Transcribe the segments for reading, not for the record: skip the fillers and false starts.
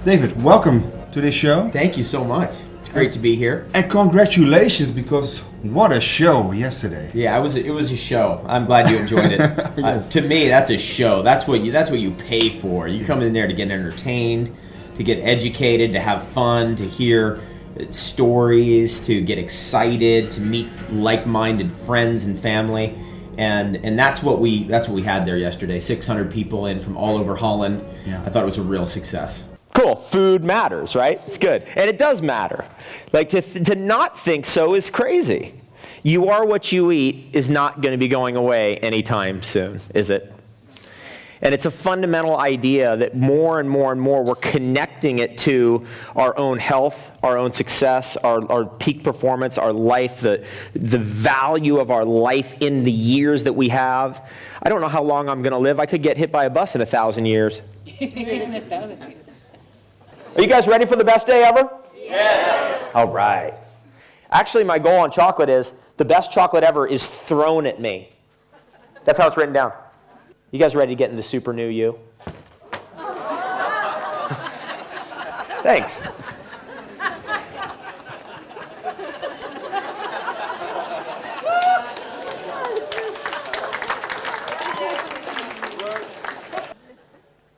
David, welcome to this show. Thank you so much. It's great to be here. And congratulations, because what a show yesterday. Yeah, it was a show. I'm glad you enjoyed it. Yes. To me, that's a show. That's what you pay for. You come in there to get entertained, to get educated, to have fun, to hear stories, to get excited, to meet like-minded friends and family. And that's what we had there yesterday. 600 people in from all over Holland. Yeah. I thought it was a real success. Cool. Food matters, right? It's good. And it does matter. Like to not think so is crazy. You are what you eat is not going to be going away anytime soon, is it? And it's a fundamental idea that more and more and more we're connecting it to our own health, our own success, our peak performance, our life, the value of our life in the years that we have. I don't know how long I'm going to live. I could get hit by a bus in 1,000 years. Are you guys ready for the best day ever? Yes. All right. Actually, my goal on chocolate is the best chocolate ever is thrown at me. That's how it's written down. You guys ready to get into super new you? Thanks.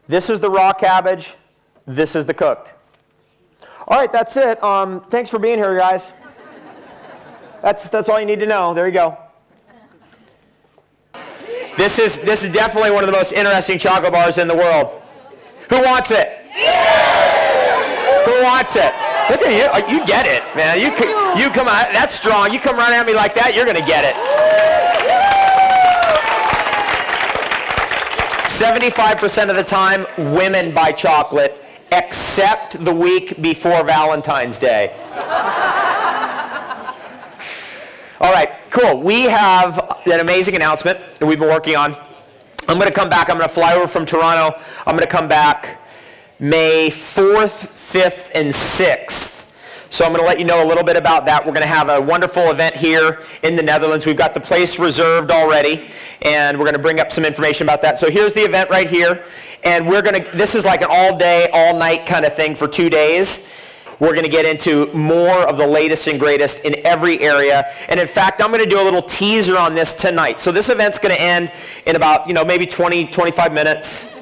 This is the raw cabbage. This is the cooked. All right, that's it. Thanks for being here, guys. That's all you need to know. There you go. This is definitely one of the most interesting chocolate bars in the world. Who wants it? Who wants it? Look at you. You get it, man. You come out. That's strong. You come running at me like that, you're going to get it. 75% of the time, women buy chocolate, except the week before Valentine's Day. All right, cool. We have an amazing announcement that we've been working on. I'm going to come back. I'm going to fly over from Toronto. I'm going to come back May 4th, 5th, and 6th. So I'm going to let you know a little bit about that. We're going to have a wonderful event here in the Netherlands. We've got the place reserved already, and we're going to bring up some information about that. So here's the event right here, and this is like an all-day, all-night kind of thing for 2 days. We're going to get into more of the latest and greatest in every area. And in fact, I'm going to do a little teaser on this tonight. So this event's going to end in about, maybe 20, 25 minutes.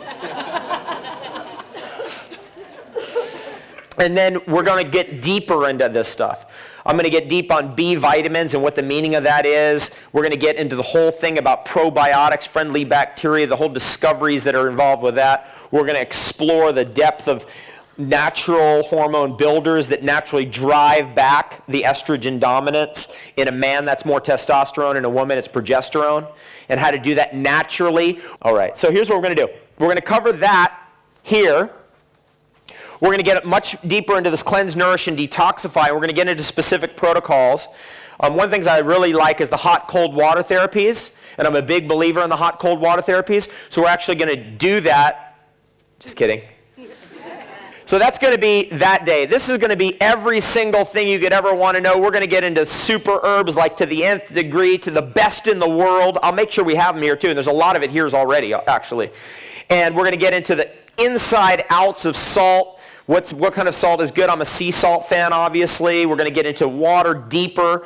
And then we're going to get deeper into this stuff. I'm going to get deep on B vitamins and what the meaning of that is. We're going to get into the whole thing about probiotics, friendly bacteria, the whole discoveries that are involved with that. We're going to explore the depth of natural hormone builders that naturally drive back the estrogen dominance. In a man, that's more testosterone. In a woman, it's progesterone. And how to do that naturally. All right, so here's what we're going to do. We're going to cover that here. We're going to get much deeper into this cleanse, nourish, and detoxify. We're going to get into specific protocols. One of the things I really like is the hot, cold water therapies. And I'm a big believer in the hot, cold water therapies. So we're actually going to do that. Just kidding. So that's going to be that day. This is going to be every single thing you could ever want to know. We're going to get into super herbs, like to the nth degree, to the best in the world. I'll make sure we have them here too. And there's a lot of it here already, actually. And we're going to get into the inside outs of salt. What kind of salt is good? I'm a sea salt fan, obviously. We're going to get into water deeper.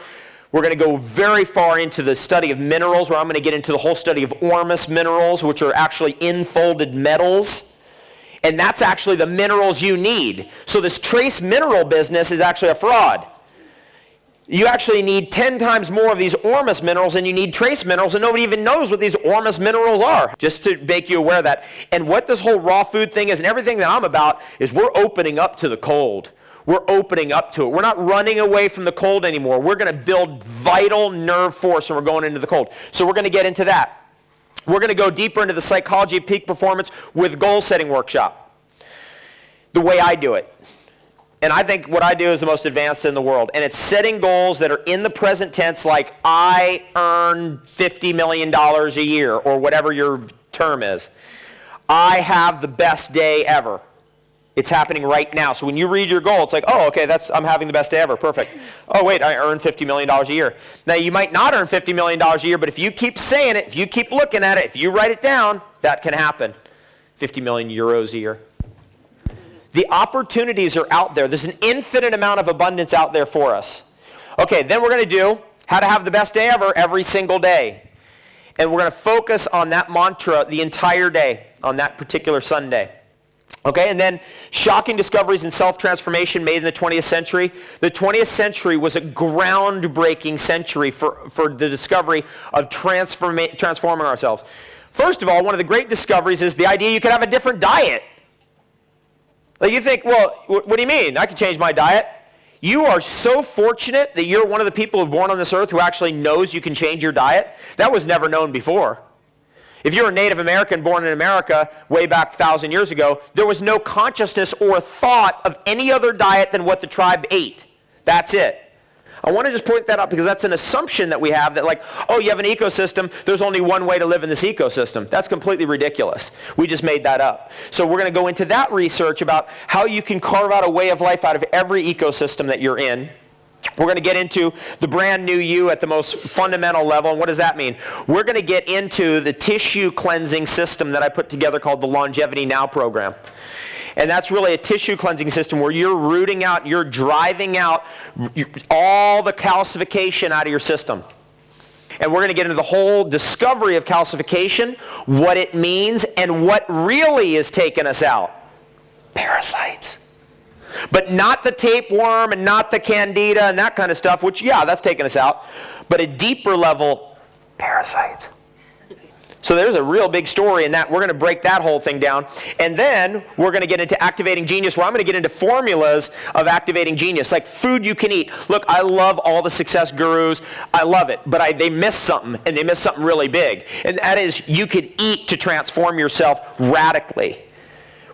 We're going to go very far into the study of minerals, where I'm going to get into the whole study of ormus minerals, which are actually infolded metals. And that's actually the minerals you need. So this trace mineral business is actually a fraud. You actually need 10 times more of these ormus minerals than you need trace minerals, and nobody even knows what these ormus minerals are, just to make you aware of that. And what this whole raw food thing is, and everything that I'm about, is we're opening up to the cold. We're opening up to it. We're not running away from the cold anymore. We're going to build vital nerve force, and we're going into the cold. So we're going to get into that. We're going to go deeper into the psychology of peak performance with goal setting workshop. The way I do it. And I think what I do is the most advanced in the world. And it's setting goals that are in the present tense, like I earn $50 million a year, or whatever your term is. I have the best day ever. It's happening right now. So when you read your goal, it's like, oh, okay, I'm having the best day ever. Perfect. Oh, wait, I earn $50 million a year. Now, you might not earn $50 million a year, but if you keep saying it, if you keep looking at it, if you write it down, that can happen. 50 million euros a year. The opportunities are out there. There's an infinite amount of abundance out there for us. Okay, then we're going to do how to have the best day ever every single day. And we're going to focus on that mantra the entire day, on that particular Sunday. Okay, and then shocking discoveries in self-transformation made in the 20th century. The 20th century was a groundbreaking century for the discovery of transforming ourselves. First of all, one of the great discoveries is the idea you could have a different diet. Like you think, well, what do you mean? I can change my diet. You are so fortunate that you're one of the people who are born on this earth who actually knows you can change your diet. That was never known before. If you're a Native American born in America way back 1,000 years ago, there was no consciousness or thought of any other diet than what the tribe ate. That's it. I want to just point that out because that's an assumption that we have that like, oh, you have an ecosystem, there's only one way to live in this ecosystem. That's completely ridiculous. We just made that up. So we're going to go into that research about how you can carve out a way of life out of every ecosystem that you're in. We're going to get into the brand new you at the most fundamental level. And what does that mean? We're going to get into the tissue cleansing system that I put together called the Longevity Now program. And that's really a tissue cleansing system where you're rooting out, you're driving out all the calcification out of your system. And we're going to get into the whole discovery of calcification, what it means, and what really is taking us out. Parasites. But not the tapeworm and not the candida and that kind of stuff, which, yeah, that's taking us out. But a deeper level, parasites. So there's a real big story in that. We're going to break that whole thing down. And then we're going to get into activating genius, where I'm going to get into formulas of activating genius, like food you can eat. Look, I love all the success gurus. I love it. But they miss something, and they miss something really big. And that is you could eat to transform yourself radically.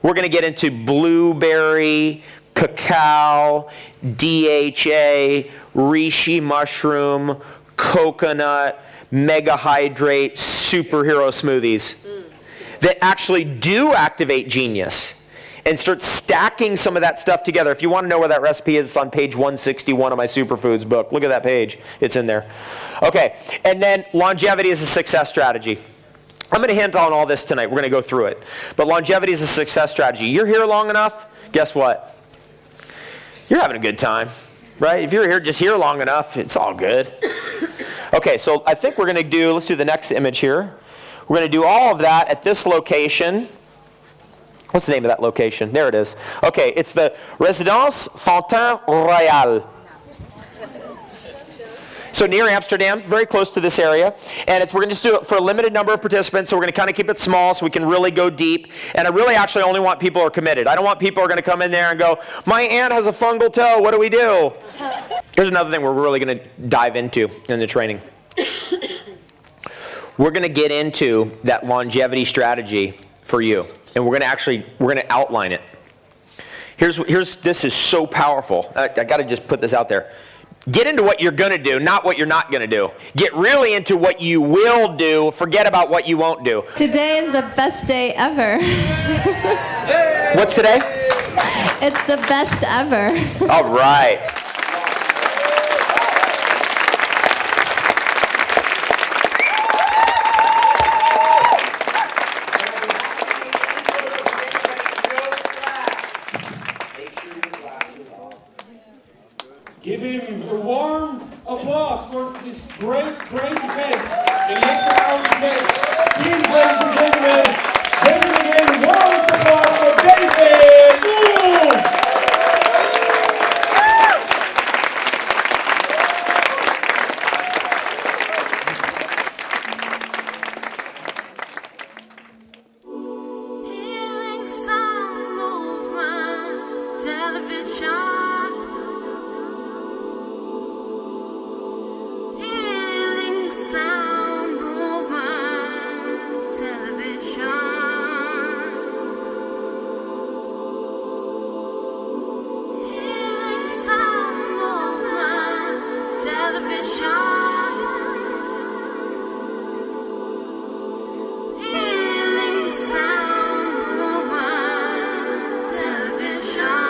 We're going to get into blueberry, cacao, DHA, reishi mushroom, coconut, megahydrate, superhero smoothies that actually do activate genius, and start stacking some of that stuff together. If you want to know where that recipe is, it's on page 161 of my Superfoods book. Look at that page. It's in there. Okay, and then longevity is a success strategy. I'm going to hint on all this tonight. We're going to go through it. But longevity is a success strategy. You're here long enough, guess what? You're having a good time, right? If you're just here long enough, it's all good. Okay, so I think we're going to do, let's do the next image here. We're going to do all of that at this location. What's the name of that location? There it is. Okay, it's the Résidence Fontaine Royale. So near Amsterdam, very close to this area. And we're going to just do it for a limited number of participants, so we're going to kind of keep it small so we can really go deep. And I really actually only want people who are committed. I don't want people who are going to come in there and go, my aunt has a fungal toe, what do we do? Here's another thing we're really going to dive into in the training. We're going to get into that longevity strategy for you. And we're going to outline it. This is so powerful. I got to just put this out there. Get into what you're going to do, not what you're not going to do. Get really into what you will do. Forget about what you won't do. Today is the best day ever. What's today? It's the best ever. All right. Give him a warm applause for this great event, the next hour's event. Please, ladies and gentlemen, give him again a warm applause for David Wolfe. Healing sound movement, television. Healing sound movement, television. Healing sound movement, television. Healing sound movement, television.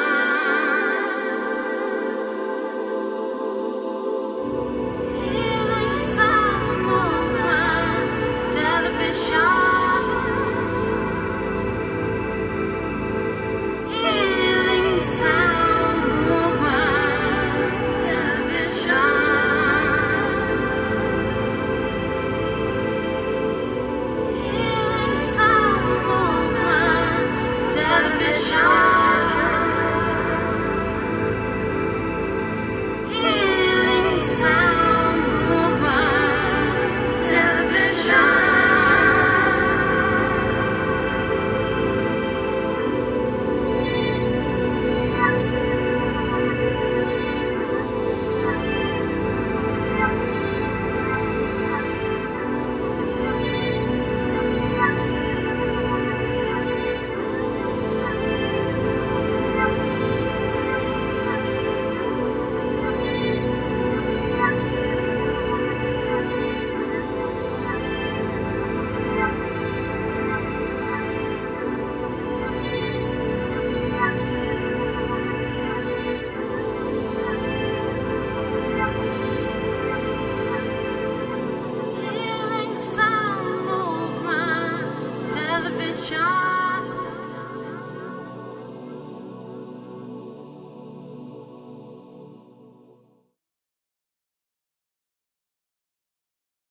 television.